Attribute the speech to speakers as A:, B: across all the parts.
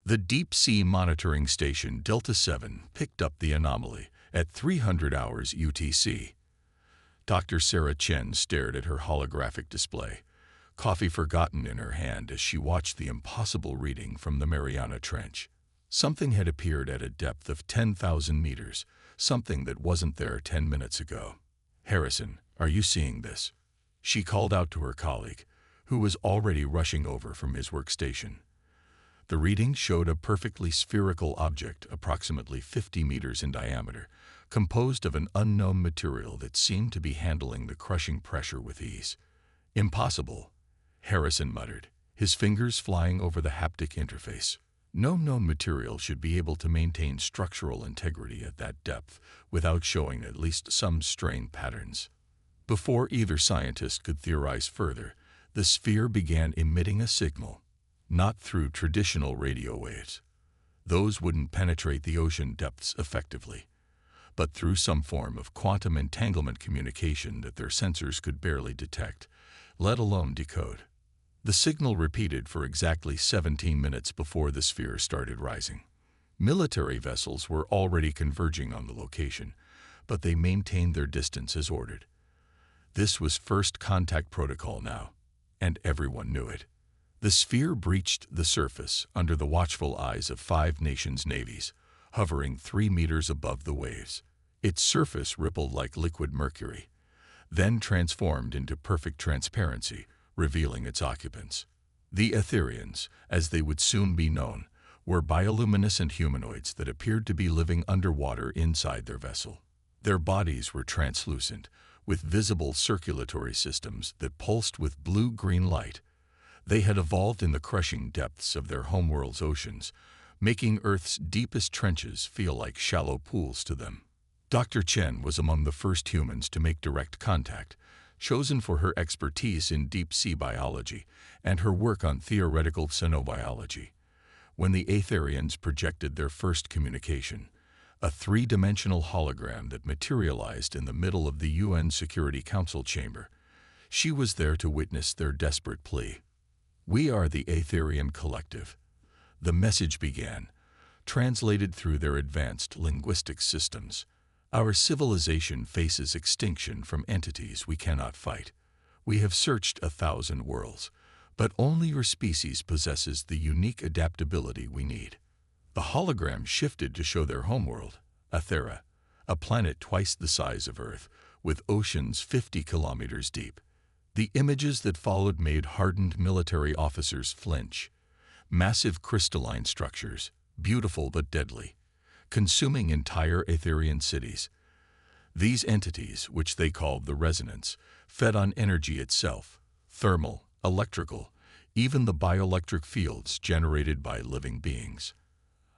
A: The Deep Sea Monitoring Station Delta 7 picked up the anomaly at 300 hours UTC. Dr. Sarah Chen stared at her holographic display, coffee forgotten in her hand as she watched the impossible reading from the Mariana Trench. Something had appeared at a depth of 10,000 meters, something that wasn't there 10 minutes ago. "Harrison, are you seeing this?" she called out to her colleague, who was already rushing over from his workstation. The reading showed a perfectly spherical object approximately 50 meters in diameter, composed of an unknown material that seemed to be handling the crushing pressure with ease. "Impossible," Harrison muttered, his fingers flying over the haptic interface. No known material should be able to maintain structural integrity at that depth without showing at least some strain patterns. Before either scientist could theorize further, the sphere began emitting a signal, not through traditional radio waves. Those wouldn't penetrate the ocean depths effectively, but through some form of quantum entanglement communication that their sensors could barely detect, let alone decode. The signal repeated for exactly 17 minutes before the sphere started rising. Military vessels were already converging on the location, but they maintained their distance as ordered. This was first contact protocol now, and everyone knew it. The sphere breached the surface under the watchful eyes of 5 nations' navies, hovering 3 meters above the waves. Its surface rippled like liquid mercury, then transformed into perfect transparency, revealing its occupants. The Etherians, as they would soon be known, were bioluminescent humanoids that appeared to be living underwater inside their vessel. Their bodies were translucent, with visible circulatory systems that pulsed with blue-green light. They had evolved in the crushing depths of their homeworld's oceans, making Earth's deepest trenches feel like shallow pools to them. Dr. Chen was among the first humans to make direct contact, chosen for her expertise in deep-sea biology and her work on theoretical xenobiology. When the Aetherians projected their first communication, a 3-dimensional hologram that materialized in the middle of the UN Security Council chamber, she was there to witness their desperate plea. "We are the Aetherian Collective," the message began, translated through their advanced linguistic systems. "Our civilization faces extinction from entities we cannot fight. We have searched 1,000 worlds, but only your species possesses the unique adaptability we need." The hologram shifted to show their homeworld, Aethera, a planet twice the size of Earth, with oceans 50 kilometers deep. The images that followed made hardened military officers flinch. Massive crystalline structures, beautiful but deadly, consuming entire Aetherian cities. These entities, which they called the Resonance, fed on energy itself, thermal, electrical, even the bioelectric fields generated by living beings.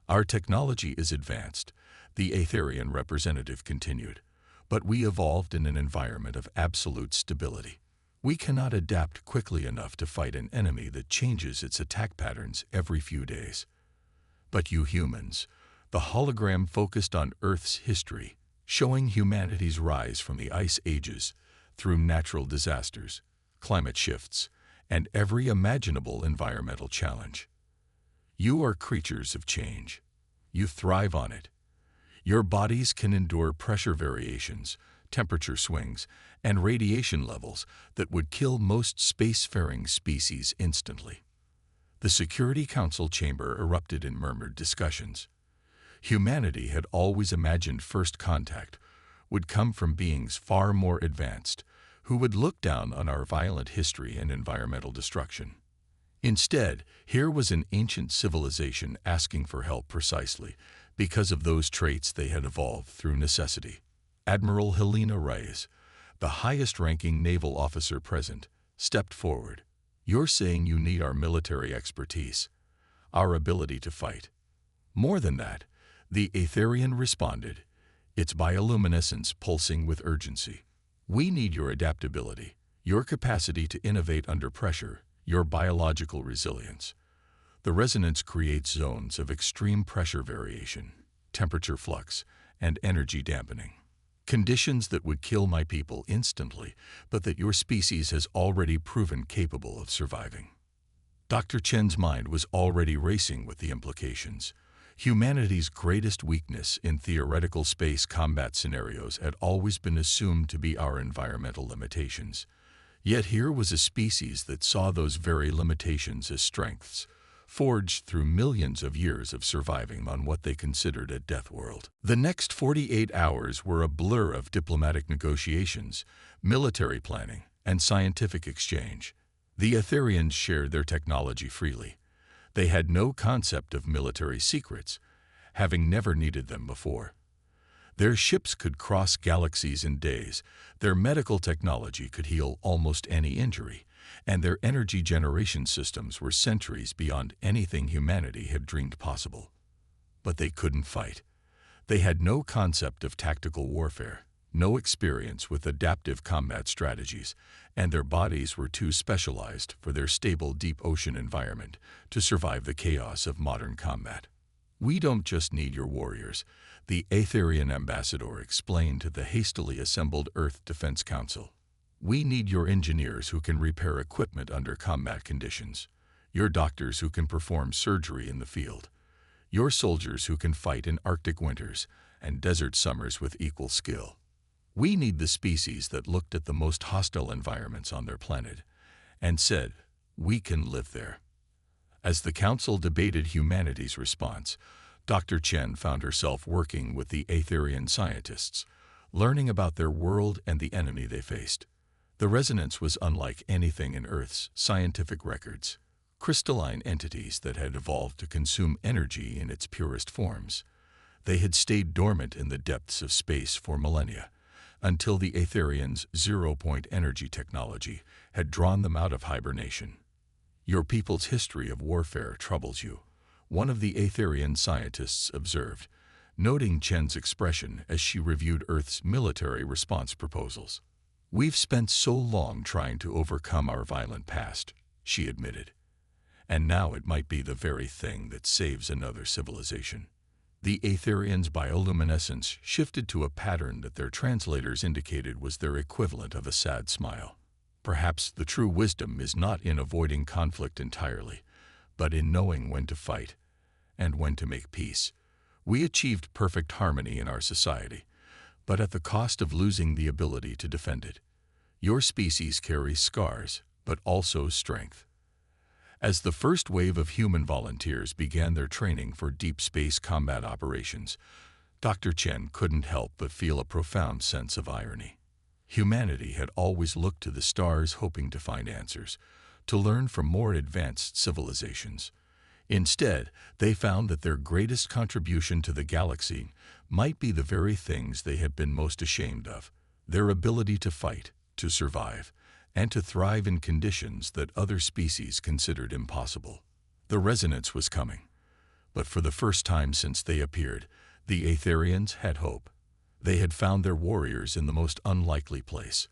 A: "Our technology is advanced," the Aetherian representative continued, "but we evolved in an environment of absolute stability. We cannot adapt quickly enough to fight an enemy that changes its attack patterns every few days. But you humans," the hologram focused on Earth's history, showing humanity's rise from the ice ages through natural disasters, climate shifts, and every imaginable environmental challenge. "You are creatures of change. You thrive on it. Your bodies can endure pressure variations, temperature swings, and radiation levels that would kill most spacefaring species instantly." The Security Council chamber erupted in murmured discussions. Humanity had always imagined first contact would come from beings far more advanced, who would look down on our violent history and environmental destruction. Instead, here was an ancient civilization asking for help precisely because of those traits they had evolved through necessity. Admiral Helena Reyes, the highest-ranking naval officer present, stepped forward. "You're saying you need our military expertise, our ability to fight." "More than that," the Aetherian responded, its bioluminescence pulsing with urgency. "We need your adaptability, your capacity to innovate under pressure, your biological resilience. The Resonance creates zones of extreme pressure variation, temperature flux, and energy dampening. Conditions that would kill my people instantly, but that your species has already proven capable of surviving." Dr. Chen's mind was already racing with the implications. Humanity's greatest weakness in theoretical space combat scenarios had always been assumed to be our environmental limitations. Yet here was a species that saw those very limitations as strengths, forged through millions of years of surviving on what they considered a death world. The next 48 hours were a blur of diplomatic negotiations, military planning, and scientific exchange. The Etherians shared their technology freely. They had no concept of military secrets, having never needed them before. Their ships could cross galaxies in days, their medical technology could heal almost any injury, and their energy generation systems were centuries beyond anything humanity had dreamed possible. But they couldn't fight. They had no concept of tactical warfare, no experience with adaptive combat strategies, and their bodies were too specialized for their stable deep ocean environment to survive the chaos of modern combat. "We don't just need your warriors," the Aetherian ambassador explained to the hastily assembled Earth Defense Council. "We need your engineers who can repair equipment under combat conditions, your doctors who can perform surgery in the field, your soldiers who can fight in Arctic winters and desert summers with equal skill. We need the species that looked at the most hostile environments on their planet and said, 'We can live there.'" As the council debated humanity's response, Dr. Chen found herself working with the Aetherian scientists, learning about their world and the enemy they faced. The resonance was unlike anything in Earth's scientific records. Crystalline entities that had evolved to consume energy in its purest forms. They had stayed dormant in the depths of space for millennia, until the Aetherians' zero-point energy technology had drawn them out of hibernation. "Your people's history of warfare troubles you," one of the Aetherian scientists observed, noting Chen's expression as she reviewed Earth's military response proposals. "We've spent so long trying to overcome our violent past," she admitted, "and now it might be the very thing that saves another civilization." The Aetherians' bioluminescence shifted to a pattern that their translators indicated was their equivalent of a sad smile. "Perhaps the true wisdom is not in avoiding conflict entirely, but in knowing when to fight and when to make peace. We achieved perfect harmony in our society, but at the cost of losing the ability to defend it. Your species carries scars, but also strength." As the first wave of human volunteers began their training for deep space combat operations, Dr. Chen couldn't help but feel a profound sense of irony. Humanity had always looked to the stars hoping to find answers, to learn from more advanced civilizations. Instead, they found that their greatest contribution to the galaxy might be the very things they had been most ashamed of: their ability to fight, to survive, and to thrive in conditions that other species considered impossible. The resonance was coming, but for the first time since they appeared, the Aetherians had hope. They had found their warriors in the most unlikely place,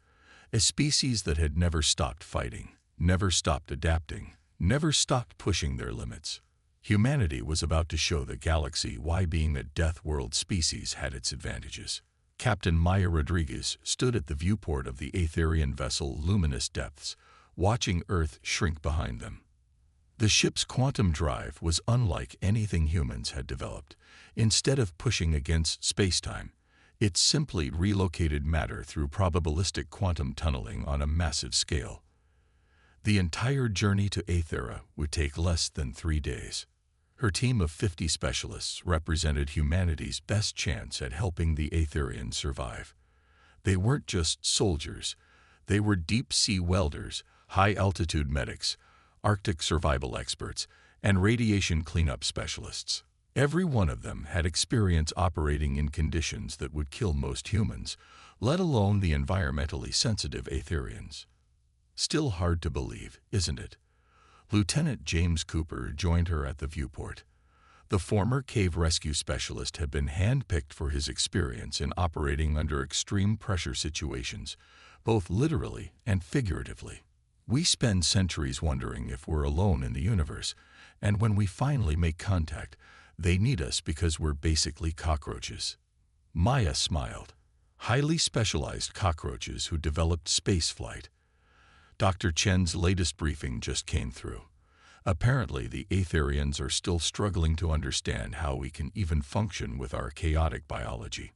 A: a species that had never stopped fighting, never stopped adapting, never stopped pushing their limits. Humanity was about to show the galaxy why being a death world species had its advantages. Captain Maya Rodriguez stood at the viewport of the Aetherian vessel Luminous Depths, watching Earth shrink behind them. The ship's quantum drive was unlike anything humans had developed. Instead of pushing against space-time, it simply relocated matter through probabilistic quantum tunneling on a massive scale. The entire journey to Aethera would take less than 3 days. Her team of 50 specialists represented humanity's best chance at helping the Aetherians survive. They weren't just soldiers. They were deep-sea welders, high-altitude medics, Arctic survival experts, and radiation cleanup specialists. Every one of them had experience operating in conditions that would kill most humans, let alone the environmentally sensitive Aetherians. Still hard to believe, isn't it? Lieutenant James Cooper joined her at the viewport. The former cave rescue specialist had been handpicked for his experience in operating under extreme pressure situations, both literally and figuratively. "We spend centuries wondering if we're alone in the universe, and when we finally make contact, they need us because we're basically cockroaches." Maya smiled. Highly specialized cockroaches who developed spaceflight. Dr. Chen's latest briefing just came through. Apparently, the Aetherians are still struggling to understand how we can even function with our chaotic biology.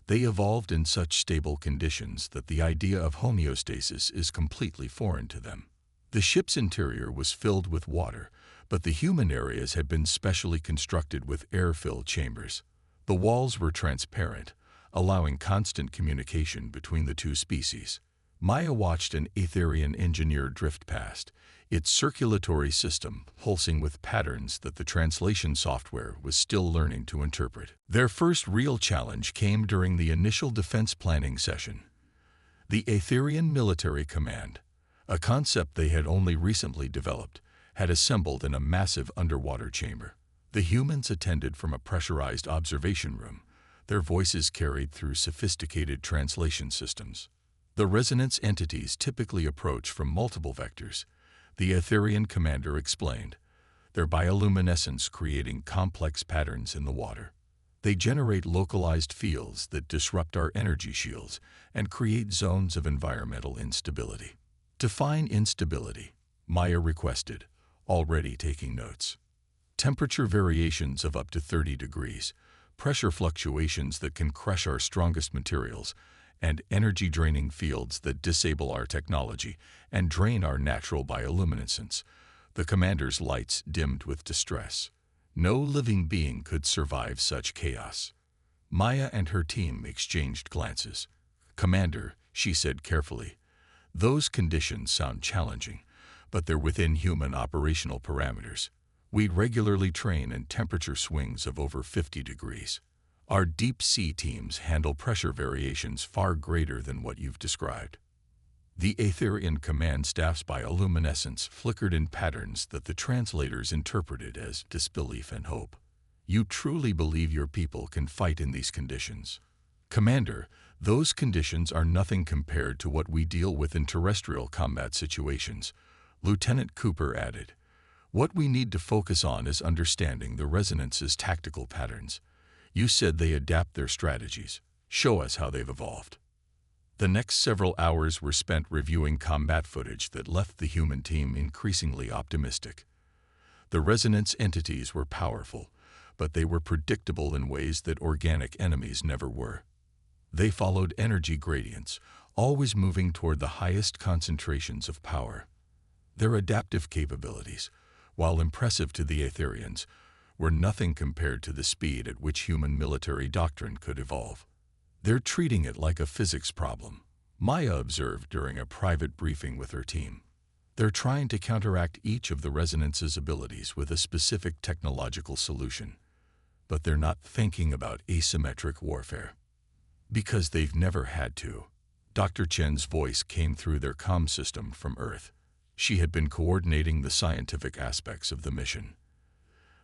A: They evolved in such stable conditions that the idea of homeostasis is completely foreign to them. The ship's interior was filled with water, but the human areas had been specially constructed with air-filled chambers. The walls were transparent, allowing constant communication between the two species. Maya watched an Aetherian engineer drift past, its circulatory system pulsing with patterns that the translation software was still learning to interpret. Their first real challenge came during the initial defense planning session. The Aetherian Military Command, a concept they had only recently developed, had assembled in a massive underwater chamber. The humans attended from a pressurized observation room, their voices carried through sophisticated translation systems. The resonance entities typically approach from multiple vectors, the Aetherian commander explained, their bioluminescence creating complex patterns in the water. They generate localized fields that disrupt our energy shields and create zones of environmental instability. Define instability, Maya requested, already taking notes. Temperature variations of up to 30 degrees, pressure fluctuations that can crush our strongest materials, and energy-draining fields that disable our technology and drain our natural bioluminescence. The commander's lights dimmed with distress. No living being could survive such chaos. Maya and her team exchanged glances. "Commander," she said carefully, "those conditions sound challenging, but they're within human operational parameters. We regularly train in temperature swings of over 50 degrees. Our deep-sea teams handle pressure variations far greater than what you've described." The Aetherian command staff's bioluminescence flickered in patterns that the translators interpreted as disbelief and hope. "You truly believe your people can fight in these conditions?" "Commander, those conditions are nothing compared to what we deal with in terrestrial combat situations," Lieutenant Cooper added. "What we need to focus on is understanding the resonance's tactical patterns. You said they adapt their strategies. Show us how they've evolved." The next several hours were spent reviewing combat footage that left the human team increasingly optimistic. The resonance entities were powerful, but they were predictable in ways that organic enemies never were. They followed energy gradients, always moving toward the highest concentrations of power. Their adaptive capabilities, while impressive to the Aetherians, were nothing compared to the speed at which human military doctrine could evolve. "They're treating it like a physics problem," Maya observed during a private briefing with her team. "They're trying to counteract each of the resonance's abilities with a specific technological solution, but they're not thinking about asymmetric warfare. Because they've never had to." Dr. Chen's voice came through their comm system from Earth. She had been coordinating the scientific aspects of the mission.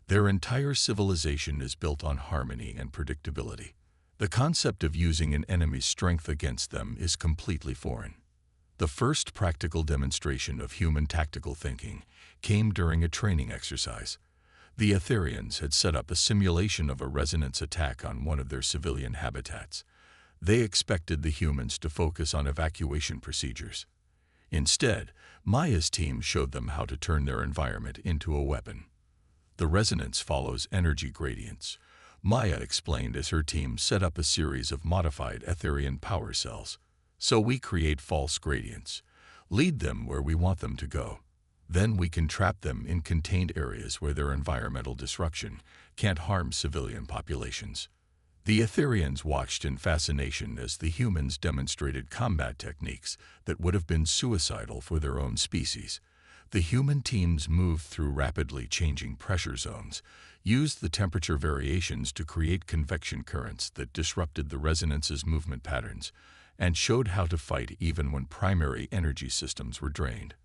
A: "Their entire civilization is built on harmony and predictability. The concept of using an enemy's strength against them is completely foreign." The first practical demonstration of human tactical thinking came during a training exercise. The Aetherians had set up a simulation of a resonance attack on one of their civilian habitats. They expected the humans to focus on evacuation procedures. Instead, Maya's team showed them how to turn their environment into a weapon. "The resonance follows energy gradients," Maya explained as her team set up a series of modified Aetherian power cells. "So we create false gradients, lead them where we want them to go. Then we can trap them in contained areas where their environmental disruption can't harm civilian populations." The Aetherians watched in fascination as the humans demonstrated combat techniques that would have been suicidal for their own species. The human teams moved through rapidly changing pressure zones, used the temperature variations to create convection currents that disrupted the resonance's movement patterns, and showed how to fight even when primary energy systems were drained.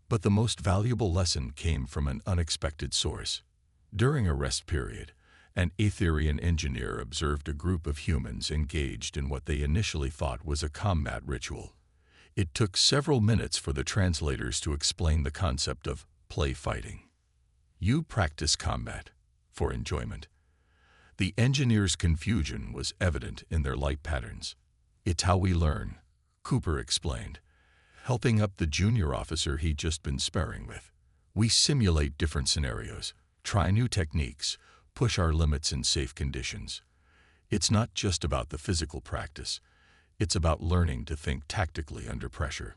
A: But the most valuable lesson came from an unexpected source. During a rest period, an Aetherian engineer observed a group of humans engaged in what they initially thought was a combat ritual. It took several minutes for the translators to explain the concept of play fighting. "You practice combat for enjoyment." The engineer's confusion was evident in their light patterns. "It's how we learn," Cooper explained, helping up the junior officer he'd just been sparring with. We simulate different scenarios, try new techniques, push our limits in safe conditions. It's not just about the physical practice. It's about learning to think tactically under pressure.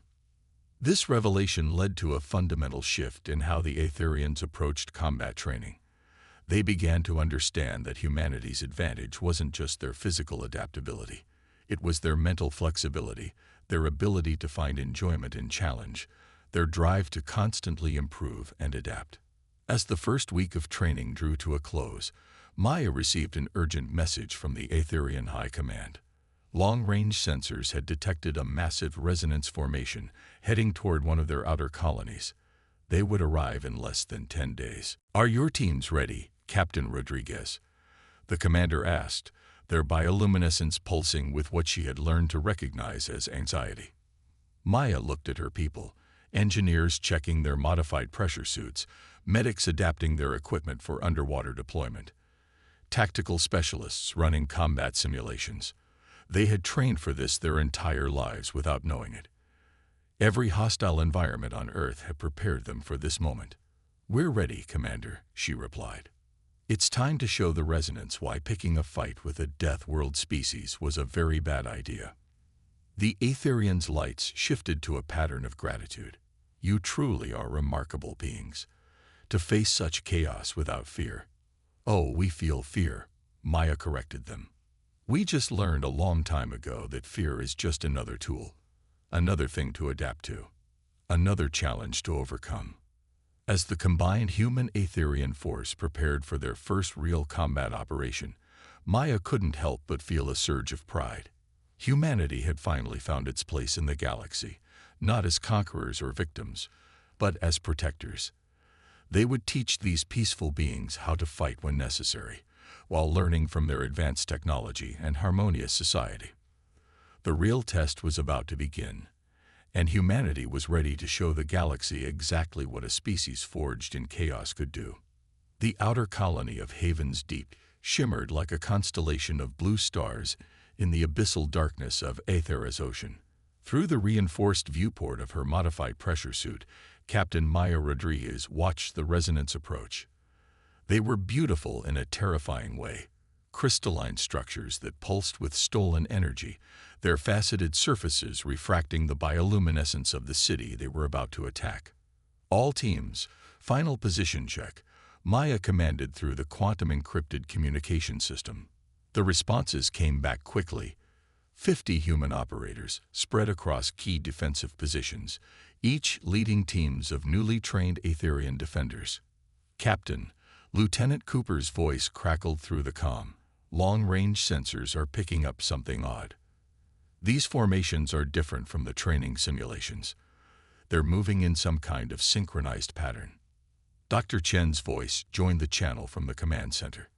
A: This revelation led to a fundamental shift in how the Aetherians approached combat training. They began to understand that humanity's advantage wasn't just their physical adaptability. It was their mental flexibility, their ability to find enjoyment in challenge, their drive to constantly improve and adapt. As the first week of training drew to a close, Maya received an urgent message from the Aetherian High Command. Long-range sensors had detected a massive resonance formation heading toward one of their outer colonies. They would arrive in less than 10 days. "Are your teams ready, Captain Rodriguez?" the commander asked, their bioluminescence pulsing with what she had learned to recognize as anxiety. Maya looked at her people, engineers checking their modified pressure suits, medics adapting their equipment for underwater deployment, tactical specialists running combat simulations. They had trained for this their entire lives without knowing it. Every hostile environment on Earth had prepared them for this moment. "We're ready, Commander," she replied. "It's time to show the Resonance why picking a fight with a Deathworld species was a very bad idea." The Aetherians' lights shifted to a pattern of gratitude. "You truly are remarkable beings. To face such chaos without fear." "Oh, we feel fear," Maya corrected them. "We just learned a long time ago that fear is just another tool, another thing to adapt to, another challenge to overcome." As the combined human-Aetherian force prepared for their first real combat operation, Maya couldn't help but feel a surge of pride. Humanity had finally found its place in the galaxy, not as conquerors or victims, but as protectors. They would teach these peaceful beings how to fight when necessary, while learning from their advanced technology and harmonious society. The real test was about to begin, and humanity was ready to show the galaxy exactly what a species forged in chaos could do. The outer colony of Haven's Deep shimmered like a constellation of blue stars in the abyssal darkness of Aethera's ocean. Through the reinforced viewport of her modified pressure suit, Captain Maya Rodriguez watched the Resonance approach. They were beautiful in a terrifying way, crystalline structures that pulsed with stolen energy, their faceted surfaces refracting the bioluminescence of the city they were about to attack. "All teams, final position check," Maya commanded through the quantum-encrypted communication system. The responses came back quickly. 50 human operators spread across key defensive positions, each leading teams of newly trained Aetherian defenders. "Captain," Lieutenant Cooper's voice crackled through the comm. "Long-range sensors are picking up something odd. These formations are different from the training simulations. They're moving in some kind of synchronized pattern." Dr. Chen's voice joined the channel from the command center.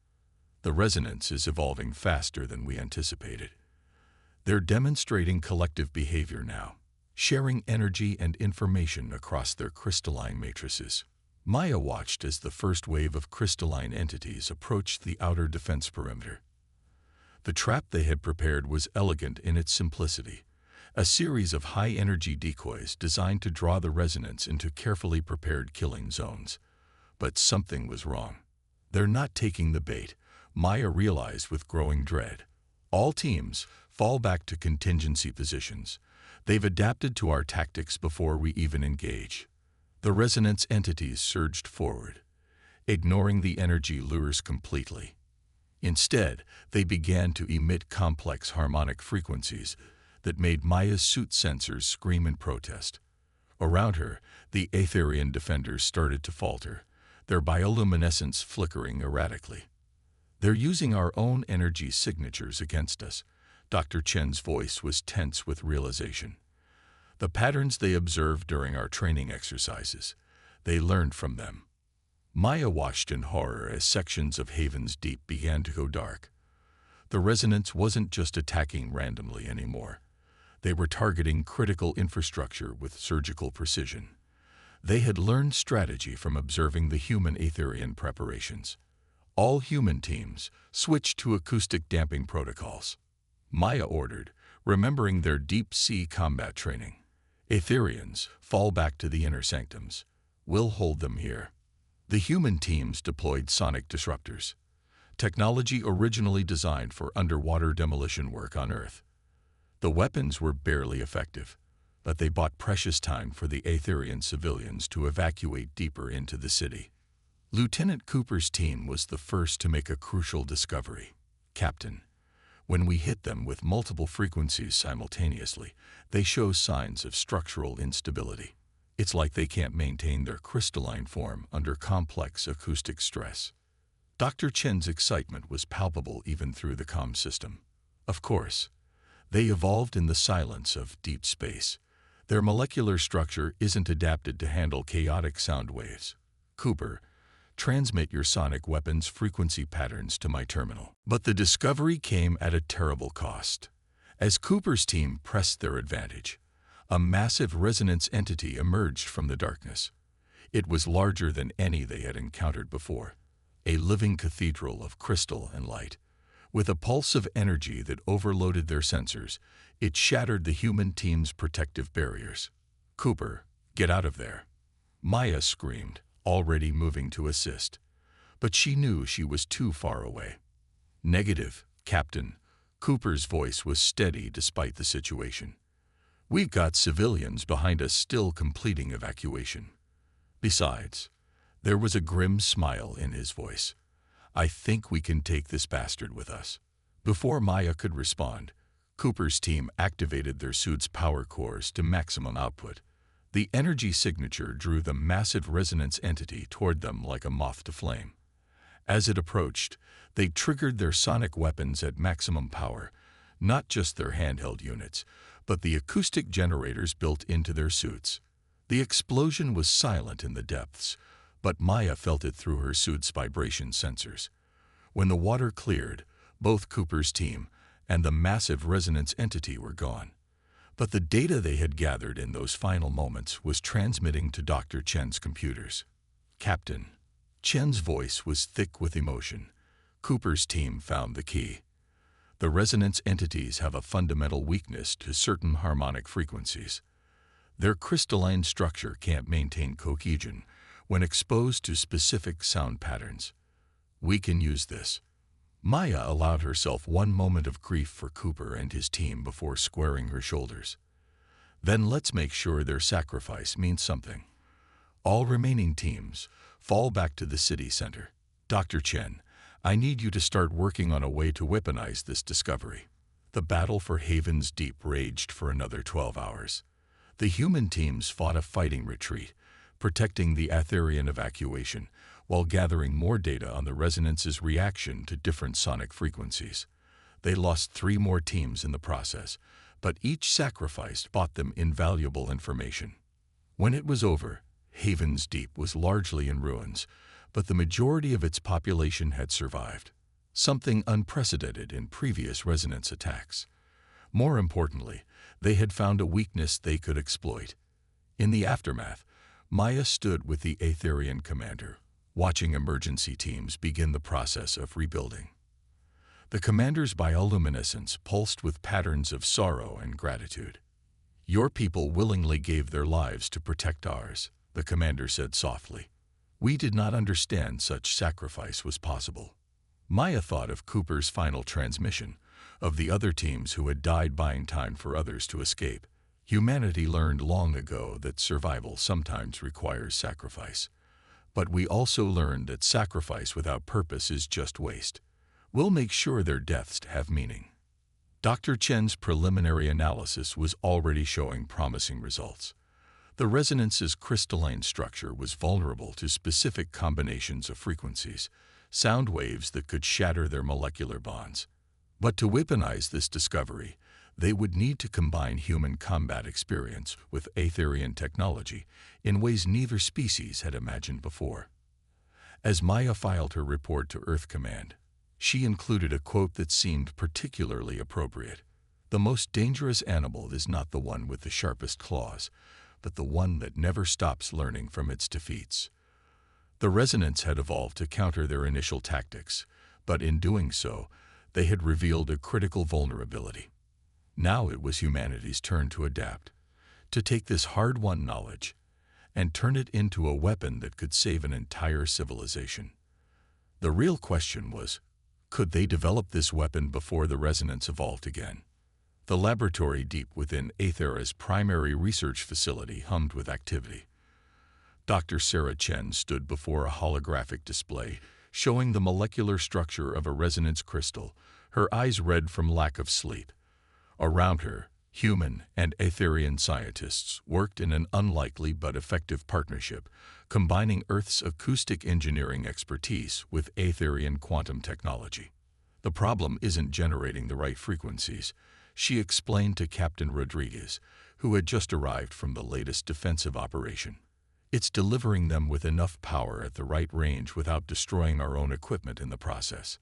A: "The Resonance is evolving faster than we anticipated. They're demonstrating collective behavior now, sharing energy and information across their crystalline matrices." Maya watched as the first wave of crystalline entities approached the outer defense perimeter. The trap they had prepared was elegant in its simplicity, a series of high-energy decoys designed to draw the Resonance into carefully prepared killing zones. But something was wrong. "They're not taking the bait," Maya realized with growing dread. "All teams, fall back to contingency positions. They've adapted to our tactics before we even engage." The Resonance entities surged forward, ignoring the energy lures completely. Instead, they began to emit complex harmonic frequencies that made Maya's suit sensors scream in protest. Around her, the Aetherian defenders started to falter, their bioluminescence flickering erratically. "They're using our own energy signatures against us." Dr. Chen's voice was tense with realization. "The patterns they observed during our training exercises, they learned from them." Maya watched in horror as sections of Haven's Deep began to go dark. The Resonance wasn't just attacking randomly anymore. They were targeting critical infrastructure with surgical precision. They had learned strategy from observing the human Aetherian preparations. "All human teams, switch to acoustic damping protocols," Maya ordered, remembering their deep-sea combat training. "Aetherians, fall back to the inner sanctums. We'll hold them here. The human teams deployed sonic disruptors, technology originally designed for underwater demolition work on Earth. The weapons were barely effective, but they bought precious time for the Aetherian civilians to evacuate deeper into the city. Lieutenant Cooper's team was the first to make a crucial discovery. Captain, when we hit them with multiple frequencies simultaneously, they show signs of structural instability. It's like they can't maintain their crystalline form under complex acoustic stress. Dr. Chen's excitement was palpable even through the comm system. Of course, they evolved in the silence of deep space. Their molecular structure isn't adapted to handle chaotic sound waves. Cooper, transmit your sonic weapons frequency patterns to my terminal. But the discovery came at a terrible cost. As Cooper's team pressed their advantage, a massive resonance entity emerged from the darkness. It was larger than any they had encountered before, a living cathedral of crystal and light. With a pulse of energy that overloaded their sensors, it shattered the human team's protective barriers. Cooper, get out of there. Maya screamed, already moving to assist. But she knew she was too far away. Negative, Captain. Cooper's voice was steady despite the situation. We've got civilians behind us still completing evacuation. Besides, there was a grim smile in his voice. I think we can take this bastard with us. Before Maya could respond, Cooper's team activated their suit's power cores to maximum output. The energy signature drew the massive resonance entity toward them like a moth to flame. As it approached, they triggered their sonic weapons at maximum power, not just their handheld units, but the acoustic generators built into their suits. The explosion was silent in the depths, but Maya felt it through her suit's vibration sensors. When the water cleared, both Cooper's team and the massive resonance entity were gone. But the data they had gathered in those final moments was transmitting to Dr. Chen's computers. Captain. Chen's voice was thick with emotion. Cooper's team found the key. The resonance entities have a fundamental weakness to certain harmonic frequencies. Their crystalline structure can't maintain cohesion when exposed to specific sound patterns. We can use this. Maya allowed herself one moment of grief for Cooper and his team before squaring her shoulders. Then let's make sure their sacrifice means something. All remaining teams, fall back to the city center. Dr. Chen, I need you to start working on a way to weaponize this discovery. The battle for Haven's Deep raged for another 12 hours. The human teams fought a fighting retreat, protecting the Aetherian evacuation, while gathering more data on the resonance's reaction to different sonic frequencies. They lost 3 more teams in the process, but each sacrifice bought them invaluable information. When it was over, Haven's Deep was largely in ruins, but the majority of its population had survived, something unprecedented in previous resonance attacks. More importantly, they had found a weakness they could exploit. In the aftermath, Maya stood with the Aetherian commander, watching emergency teams begin the process of rebuilding. The commander's bioluminescence pulsed with patterns of sorrow and gratitude. Your people willingly gave their lives to protect ours, the commander said softly. We did not understand such sacrifice was possible. Maya thought of Cooper's final transmission, of the other teams who had died buying time for others to escape. Humanity learned long ago that survival sometimes requires sacrifice. But we also learned that sacrifice without purpose is just waste. We'll make sure their deaths have meaning. Dr. Chen's preliminary analysis was already showing promising results. The resonance's crystalline structure was vulnerable to specific combinations of frequencies, sound waves that could shatter their molecular bonds. But to weaponize this discovery, they would need to combine human combat experience with Aetherian technology in ways neither species had imagined before. As Maya filed her report to Earth Command, she included a quote that seemed particularly appropriate. The most dangerous animal is not the one with the sharpest claws, but the one that never stops learning from its defeats. The resonance had evolved to counter their initial tactics, but in doing so, they had revealed a critical vulnerability. Now it was humanity's turn to adapt, to take this hard-won knowledge and turn it into a weapon that could save an entire civilization. The real question was, could they develop this weapon before the resonance evolved again? The laboratory deep within Aethera's primary research facility hummed with activity. Dr. Sarah Chen stood before a holographic display showing the molecular structure of a resonance crystal, her eyes red from lack of sleep. Around her, human and Aetherian scientists worked in an unlikely but effective partnership, combining Earth's acoustic engineering expertise with Aetherian quantum technology. The problem isn't generating the right frequencies, she explained to Captain Rodriguez, who had just arrived from the latest defensive operation. It's delivering them with enough power at the right range without destroying our own equipment in the process.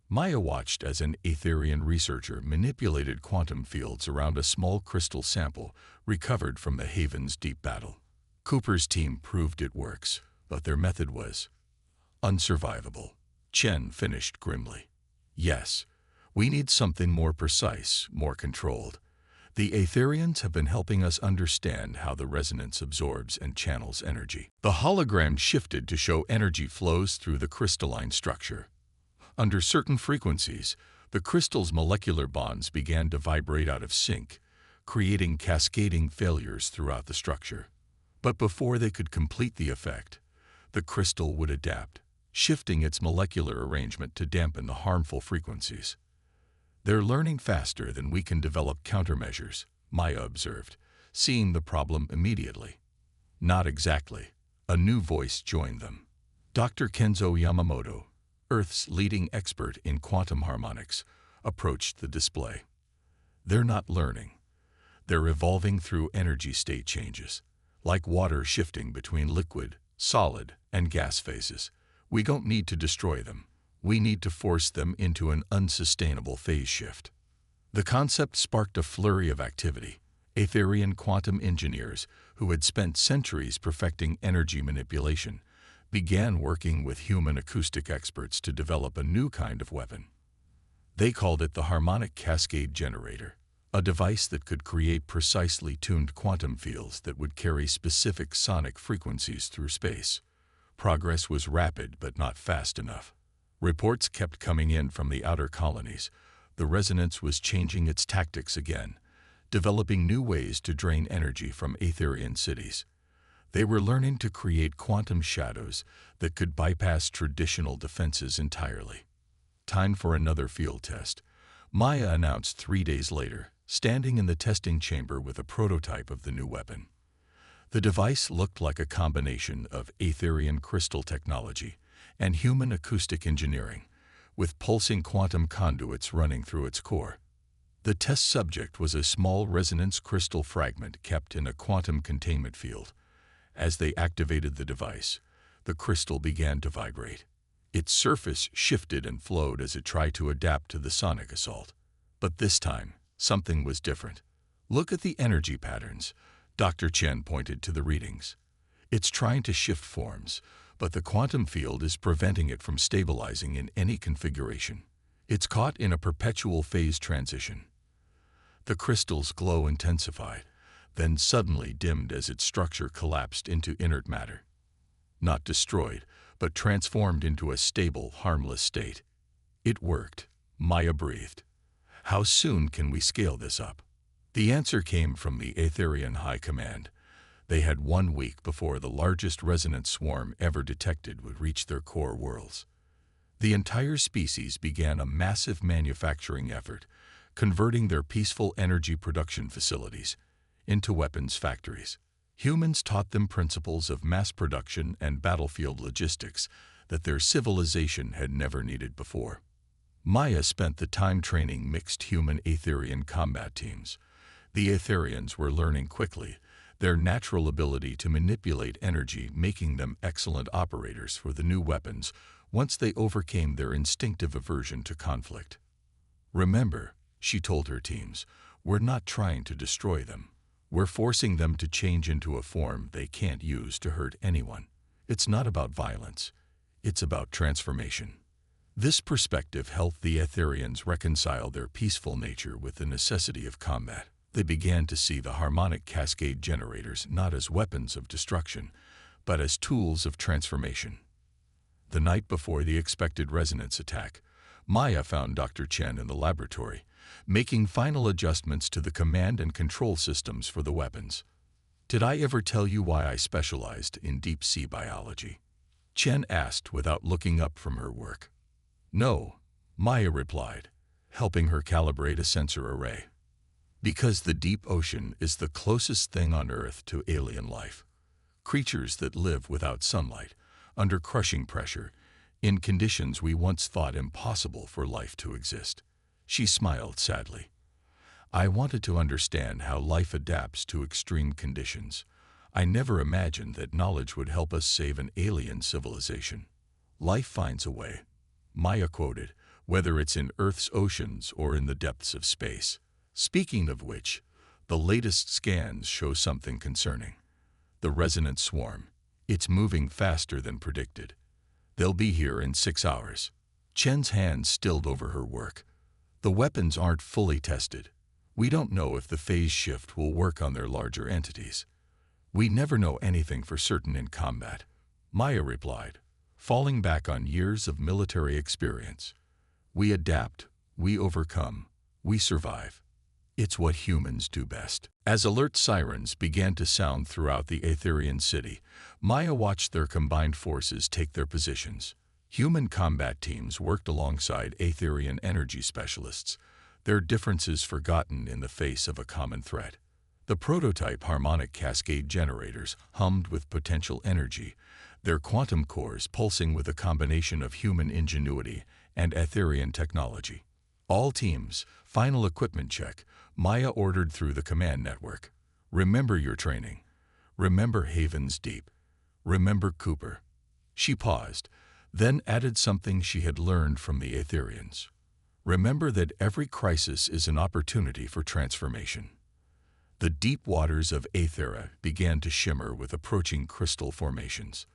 A: Maya watched as an Aetherian researcher manipulated quantum fields around a small crystal sample recovered from the Haven's deep battle. Cooper's team proved it works, but their method was unsurvivable. Chen finished grimly. Yes, we need something more precise, more controlled. The Aetherians have been helping us understand how the resonance absorbs and channels energy. The hologram shifted to show energy flows through the crystalline structure. Under certain frequencies, the crystal's molecular bonds began to vibrate out of sync, creating cascading failures throughout the structure. But before they could complete the effect, the crystal would adapt, shifting its molecular arrangement to dampen the harmful frequencies. They're learning faster than we can develop countermeasures, Maya observed, seeing the problem immediately. Not exactly. A new voice joined them. Dr. Kenzo Yamamoto, Earth's leading expert in quantum harmonics, approached the display. They're not learning. They're evolving through energy state changes, like water shifting between liquid, solid, and gas phases. We don't need to destroy them. We need to force them into an unsustainable phase shift. The concept sparked a flurry of activity. Aetherian quantum engineers, who had spent centuries perfecting energy manipulation, began working with human acoustic experts to develop a new kind of weapon. They called it the harmonic cascade generator, a device that could create precisely tuned quantum fields that would carry specific sonic frequencies through space. Progress was rapid but not fast enough. Reports kept coming in from the outer colonies. The resonance was changing its tactics again, developing new ways to drain energy from Aetherian cities. They were learning to create quantum shadows that could bypass traditional defenses entirely. Time for another field test, Maya announced 3 days later, standing in the testing chamber with a prototype of the new weapon. The device looked like a combination of Aetherian crystal technology and human acoustic engineering, with pulsing quantum conduits running through its core. The test subject was a small resonance crystal fragment kept in a quantum containment field. As they activated the device, the crystal began to vibrate. Its surface shifted and flowed as it tried to adapt to the sonic assault. But this time, something was different. Look at the energy patterns. Dr. Chen pointed to the readings. It's trying to shift forms, but the quantum field is preventing it from stabilizing in any configuration. It's caught in a perpetual phase transition. The crystal's glow intensified, then suddenly dimmed as its structure collapsed into inert matter. Not destroyed, but transformed into a stable, harmless state. It worked, Maya breathed. How soon can we scale this up? The answer came from the Aetherian High Command. They had 1 week before the largest resonance swarm ever detected would reach their core worlds. The entire species began a massive manufacturing effort, converting their peaceful energy production facilities into weapons factories. Humans taught them principles of mass production and battlefield logistics that their civilization had never needed before. Maya spent the time training mixed human-Aetherian combat teams. The Aetherians were learning quickly, their natural ability to manipulate energy making them excellent operators for the new weapons once they overcame their instinctive aversion to conflict. Remember, she told her teams, we're not trying to destroy them. We're forcing them to change into a form they can't use to hurt anyone. It's not about violence. It's about transformation. This perspective helped the Aetherians reconcile their peaceful nature with the necessity of combat. They began to see the harmonic cascade generators not as weapons of destruction, but as tools of transformation. The night before the expected resonance attack, Maya found Dr. Chen in the laboratory, making final adjustments to the command and control systems for the weapons. "Did I ever tell you why I specialized in deep-sea biology?" Chen asked without looking up from her work. "No," Maya replied, helping her calibrate a sensor array. "Because the deep ocean is the closest thing on Earth to alien life. Creatures that live without sunlight, under crushing pressure, in conditions we once thought impossible for life to exist." She smiled sadly. "I wanted to understand how life adapts to extreme conditions. I never imagined that knowledge would help us save an alien civilization." "Life finds a way," Maya quoted, "whether it's in Earth's oceans or in the depths of space." Speaking of which, the latest scans show something concerning. The resonant swarm. It's moving faster than predicted. They'll be here in 6 hours. Chen's hands stilled over her work. The weapons aren't fully tested. We don't know if the phase shift will work on their larger entities. We never know anything for certain in combat, Maya replied, falling back on years of military experience. We adapt, we overcome, we survive. It's what humans do best. As alert sirens began to sound throughout the Aetherian city, Maya watched their combined forces take their positions. Human combat teams worked alongside Aetherian energy specialists, their differences forgotten in the face of a common threat. The prototype harmonic cascade generators hummed with potential energy, their quantum cores pulsing with a combination of human ingenuity and Aetherian technology. "All teams, final equipment check," Maya ordered through the command network. "Remember your training. Remember Haven's Deep. Remember Cooper." She paused, then added something she had learned from the Aetherians. "Remember that every crisis is an opportunity for transformation." The deep waters of Aethera began to shimmer with approaching crystal formations.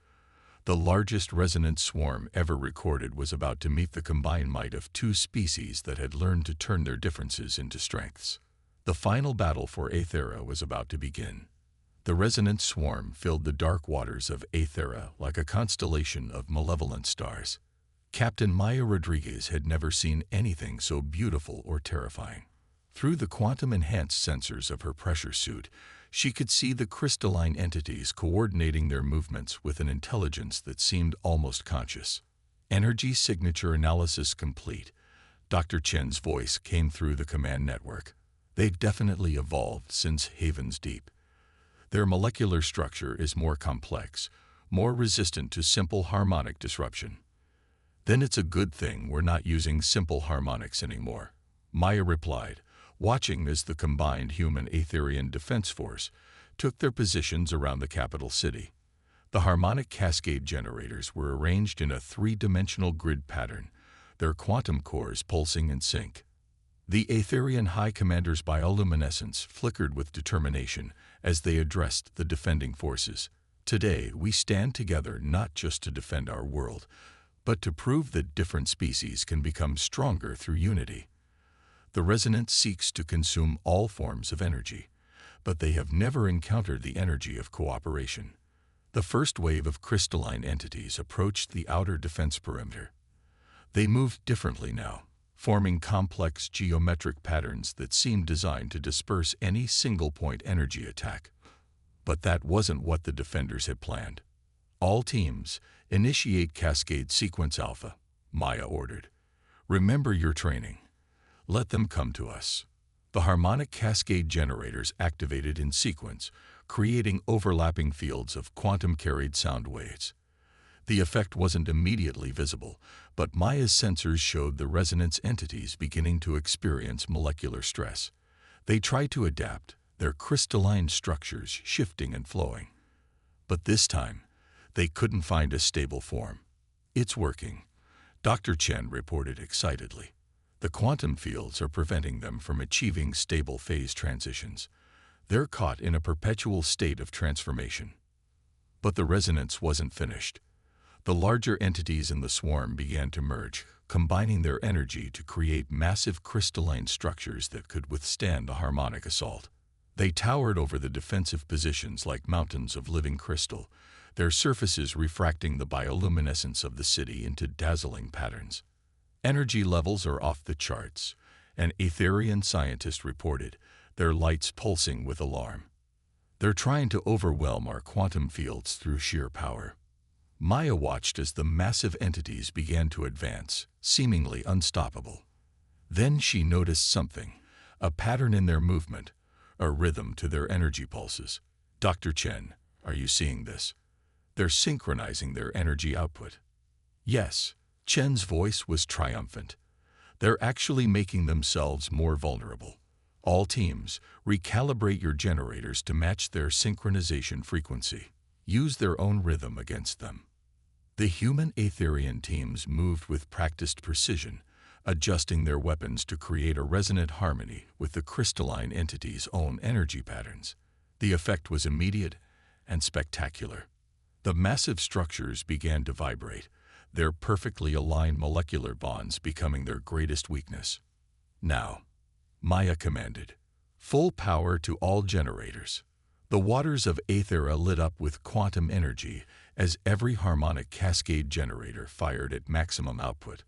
A: The largest resonant swarm ever recorded was about to meet the combined might of two species that had learned to turn their differences into strengths. The final battle for Aethera was about to begin. The resonant swarm filled the dark waters of Aethera like a constellation of malevolent stars. Captain Maya Rodriguez had never seen anything so beautiful or terrifying. Through the quantum-enhanced sensors of her pressure suit, she could see the crystalline entities coordinating their movements with an intelligence that seemed almost conscious. "Energy signature analysis complete," Dr. Chen's voice came through the command network. "They've definitely evolved since Haven's Deep. Their molecular structure is more complex, more resistant to simple harmonic disruption." "Then it's a good thing we're not using simple harmonics anymore," Maya replied, watching as the combined human Aetherian defense force took their positions around the capital city. The harmonic cascade generators were arranged in a three-dimensional grid pattern, their quantum cores pulsing in sync. The Aetherian High Commander's bioluminescence flickered with determination as they addressed the defending forces. "Today, we stand together not just to defend our world, but to prove that different species can become stronger through unity." The resonance seeks to consume all forms of energy, but they have never encountered the energy of cooperation. The first wave of crystalline entities approached the outer defense perimeter. They moved differently now, forming complex geometric patterns that seemed designed to disperse any single-point energy attack. But that wasn't what the defenders had planned. "All teams, initiate Cascade Sequence Alpha," Maya ordered. "Remember your training. Let them come to us." The harmonic cascade generators activated in sequence, creating overlapping fields of quantum-carried sound waves. The effect wasn't immediately visible, but Maya's sensors showed the resonance entities beginning to experience molecular stress. They tried to adapt, their crystalline structures shifting and flowing. But this time, they couldn't find a stable form. "It's working," Dr. Chen reported excitedly. "The quantum fields are preventing them from achieving stable phase transitions. They're caught in a perpetual state of transformation." But the resonance wasn't finished. The larger entities in the swarm began to merge, combining their energy to create massive crystalline structures that could withstand a harmonic assault. They towered over the defensive positions like mountains of living crystal, their surfaces refracting the bioluminescence of the city into dazzling patterns. Energy levels are off the charts, an Aetherian scientist reported, their lights pulsing with alarm. They're trying to overwhelm our quantum fields through sheer power. Maya watched as the massive entities began to advance, seemingly unstoppable. Then she noticed something, a pattern in their movement, a rhythm to their energy pulses. Dr. Chen, are you seeing this? They're synchronizing their energy output. Yes, Chen's voice was triumphant. They're actually making themselves more vulnerable. All teams, recalibrate your generators to match their synchronization frequency. Use their own rhythm against them. The human Aetherian teams moved with practiced precision, adjusting their weapons to create a resonant harmony with the crystalline entity's own energy patterns. The effect was immediate and spectacular. The massive structures began to vibrate, their perfectly aligned molecular bonds becoming their greatest weakness. Now, Maya commanded, full power to all generators. The waters of Aethera lit up with quantum energy as every harmonic cascade generator fired at maximum output.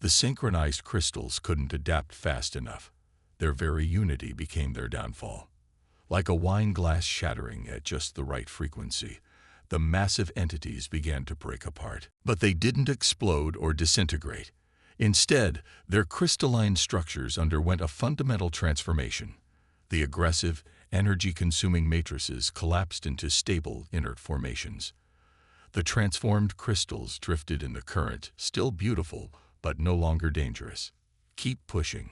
A: The synchronized crystals couldn't adapt fast enough. Their very unity became their downfall. Like a wine glass shattering at just the right frequency, the massive entities began to break apart. But they didn't explode or disintegrate. Instead, their crystalline structures underwent a fundamental transformation. The aggressive, energy-consuming matrices collapsed into stable, inert formations. The transformed crystals drifted in the current, still beautiful, but no longer dangerous. Keep pushing,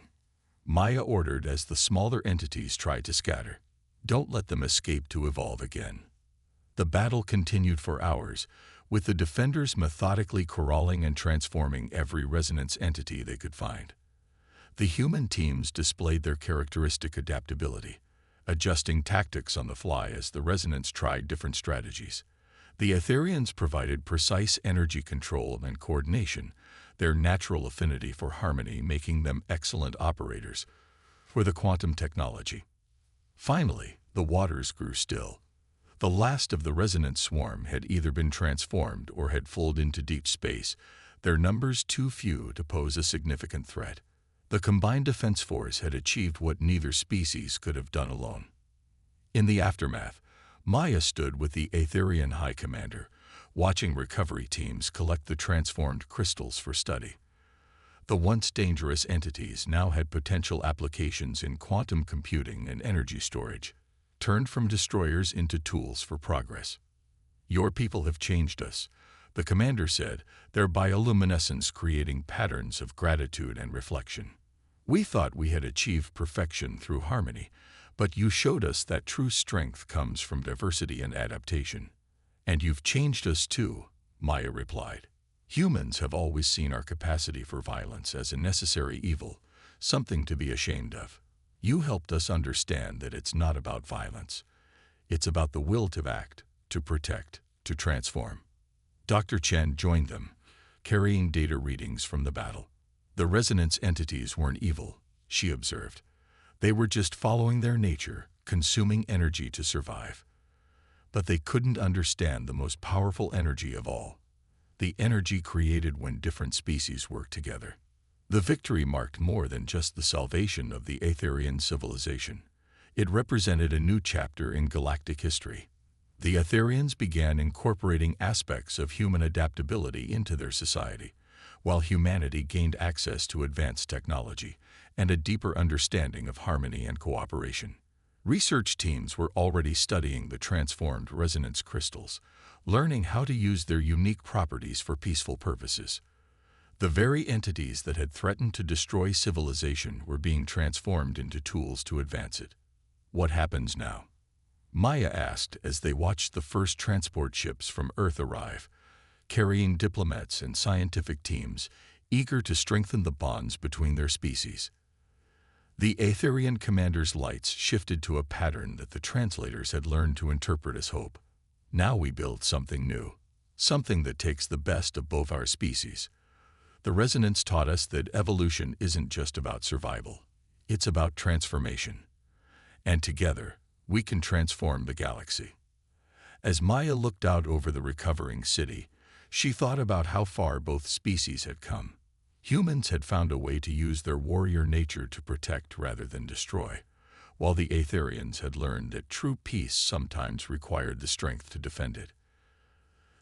A: Maya ordered as the smaller entities tried to scatter. Don't let them escape to evolve again. The battle continued for hours, with the defenders methodically corralling and transforming every resonance entity they could find. The human teams displayed their characteristic adaptability, adjusting tactics on the fly as the resonance tried different strategies. The Aetherians provided precise energy control and coordination, their natural affinity for harmony making them excellent operators for the quantum technology. Finally, the waters grew still. The last of the resonance swarm had either been transformed or had fallen into deep space, their numbers too few to pose a significant threat. The combined defense force had achieved what neither species could have done alone. In the aftermath, Maya stood with the Aetherian High Commander, watching recovery teams collect the transformed crystals for study. The once dangerous entities now had potential applications in quantum computing and energy storage, turned from destroyers into tools for progress. Your people have changed us, the commander said, their bioluminescence creating patterns of gratitude and reflection. We thought we had achieved perfection through harmony, but you showed us that true strength comes from diversity and adaptation. And you've changed us too, Maya replied. Humans have always seen our capacity for violence as a necessary evil, something to be ashamed of. You helped us understand that it's not about violence. It's about the will to act, to protect, to transform. Dr. Chen joined them, carrying data readings from the battle. The resonance entities weren't evil, she observed. They were just following their nature, consuming energy to survive. But they couldn't understand the most powerful energy of all, the energy created when different species work together. The victory marked more than just the salvation of the Aetherian civilization. It represented a new chapter in galactic history. The Aetherians began incorporating aspects of human adaptability into their society, while humanity gained access to advanced technology and a deeper understanding of harmony and cooperation. Research teams were already studying the transformed resonance crystals, learning how to use their unique properties for peaceful purposes. The very entities that had threatened to destroy civilization were being transformed into tools to advance it. What happens now? Maya asked as they watched the first transport ships from Earth arrive, carrying diplomats and scientific teams, eager to strengthen the bonds between their species. The Aetherian commander's lights shifted to a pattern that the translators had learned to interpret as hope. Now we build something new, something that takes the best of both our species. The resonance taught us that evolution isn't just about survival. It's about transformation. And together, we can transform the galaxy. As Maya looked out over the recovering city, she thought about how far both species had come. Humans had found a way to use their warrior nature to protect rather than destroy, while the Aetherians had learned that true peace sometimes required the strength to defend it.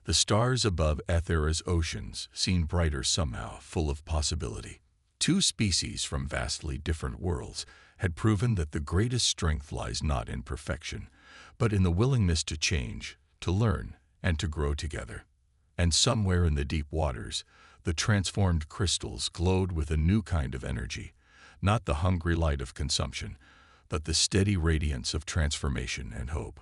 A: The stars above Aethera's oceans seemed brighter somehow, full of possibility. Two species from vastly different worlds had proven that the greatest strength lies not in perfection, but in the willingness to change, to learn, and to grow together. And somewhere in the deep waters, the transformed crystals glowed with a new kind of energy, not the hungry light of consumption, but the steady radiance of transformation and hope.